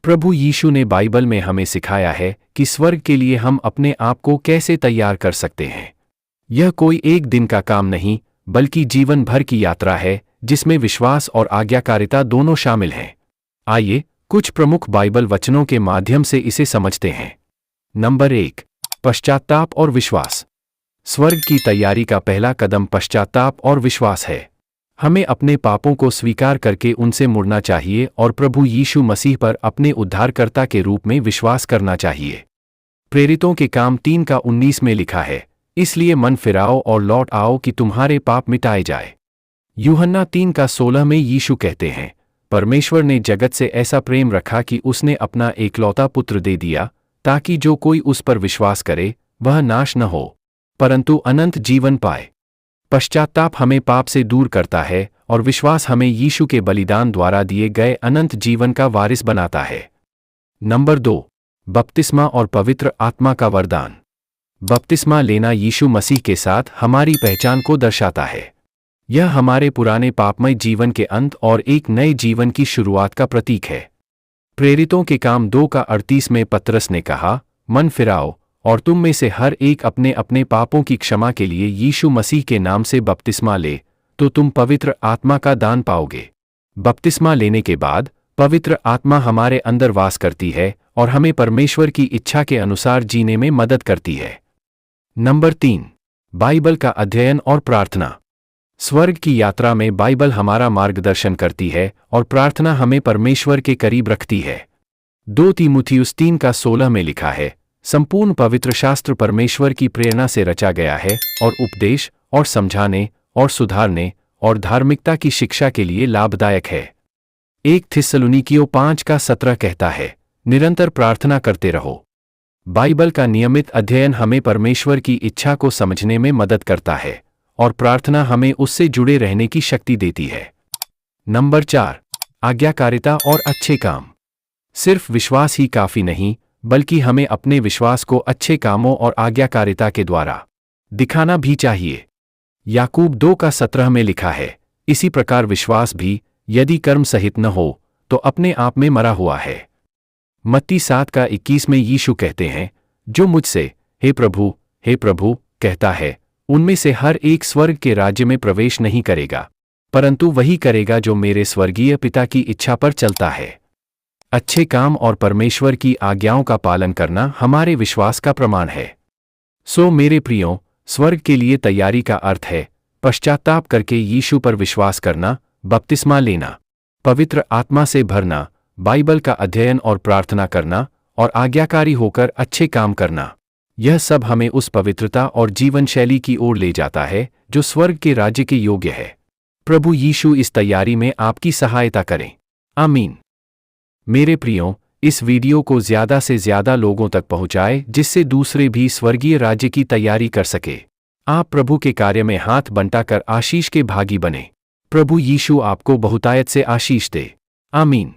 प्रभु यीशु ने बाइबल में हमें सिखाया है कि स्वर्ग के लिए हम अपने आप को कैसे तैयार कर सकते हैं। यह कोई एक दिन का काम नहीं, बल्कि जीवन भर की यात्रा है जिसमें विश्वास और आज्ञाकारिता दोनों शामिल हैं। आइए कुछ प्रमुख बाइबल वचनों के माध्यम से इसे समझते हैं। नंबर 1, पश्चात्ताप और विश्वास। स्वर्ग की तैयारी का पहला कदम पश्चात्ताप और विश्वास है। हमें अपने पापों को स्वीकार करके उनसे मुड़ना चाहिए और प्रभु यीशु मसीह पर अपने उद्धारकर्ता के रूप में विश्वास करना चाहिए। प्रेरितों के काम 3:19 में लिखा है, इसलिए मन फिराओ और लौट आओ कि तुम्हारे पाप मिटाए जाए। यूहन्ना 3:16 में यीशु कहते हैं, परमेश्वर ने जगत से ऐसा प्रेम रखा कि उसने अपना एकलौता पुत्र दे दिया, ताकि जो कोई उस पर विश्वास करे वह नाश न हो, परंतु अनंत जीवन पाए। पश्चात्ताप हमें पाप से दूर करता है और विश्वास हमें यीशु के बलिदान द्वारा दिए गए अनंत जीवन का वारिस बनाता है। नंबर 2, बपतिस्मा और पवित्र आत्मा का वरदान। बपतिस्मा लेना यीशु मसीह के साथ हमारी पहचान को दर्शाता है। यह हमारे पुराने पापमय जीवन के अंत और एक नए जीवन की शुरुआत का प्रतीक है। प्रेरितों के काम 2:38 में पतरस ने कहा, मन फिराओ और तुम में से हर एक अपने अपने पापों की क्षमा के लिए यीशु मसीह के नाम से बपतिस्मा ले, तो तुम पवित्र आत्मा का दान पाओगे। बपतिस्मा लेने के बाद पवित्र आत्मा हमारे अंदर वास करती है और हमें परमेश्वर की इच्छा के अनुसार जीने में मदद करती है। नंबर 3, बाइबल का अध्ययन और प्रार्थना। स्वर्ग की यात्रा में बाइबल हमारा मार्गदर्शन करती है और प्रार्थना हमें परमेश्वर के करीब रखती है। 2 तीमुथियुस 3:16 में लिखा है, संपूर्ण पवित्र शास्त्र परमेश्वर की प्रेरणा से रचा गया है और उपदेश और समझाने और सुधारने और धार्मिकता की शिक्षा के लिए लाभदायक है। 1 थिस्सलुनीकियों 5:17 कहता है, निरंतर प्रार्थना करते रहो। बाइबल का नियमित अध्ययन हमें परमेश्वर की इच्छा को समझने में मदद करता है और प्रार्थना हमें उससे जुड़े रहने की शक्ति देती है। नंबर 4, आज्ञाकारिता और अच्छे काम। सिर्फ विश्वास ही काफी नहीं, बल्कि हमें अपने विश्वास को अच्छे कामों और आज्ञाकारिता के द्वारा दिखाना भी चाहिए। याकूब 2:17 में लिखा है, इसी प्रकार विश्वास भी, यदि कर्म सहित न हो, तो अपने आप में मरा हुआ है। मत्ती 7:21 में यीशु कहते हैं, जो मुझसे हे प्रभु कहता है, उनमें से हर एक स्वर्ग के राज्य में प्रवेश नहीं करेगा, परंतु वही करेगा जो मेरे स्वर्गीय पिता की इच्छा पर चलता है। अच्छे काम और परमेश्वर की आज्ञाओं का पालन करना हमारे विश्वास का प्रमाण है। सो मेरे प्रियो, स्वर्ग के लिए तैयारी का अर्थ है पश्चात्ताप करके यीशु पर विश्वास करना, बपतिस्मा लेना, पवित्र आत्मा से भरना, बाइबल का अध्ययन और प्रार्थना करना और आज्ञाकारी होकर अच्छे काम करना। यह सब हमें उस पवित्रता और जीवन शैली की ओर ले जाता है जो स्वर्ग के राज्य के योग्य है। प्रभु यीशु इस तैयारी में आपकी सहायता करें। आमीन। मेरे प्रियो, इस वीडियो को ज़्यादा से ज़्यादा लोगों तक पहुंचाएं जिससे दूसरे भी स्वर्गीय राज्य की तैयारी कर सके। आप प्रभु के कार्य में हाथ बंटाकर आशीष के भागी बने। प्रभु यीशु आपको बहुतायत से आशीष दे। आमीन।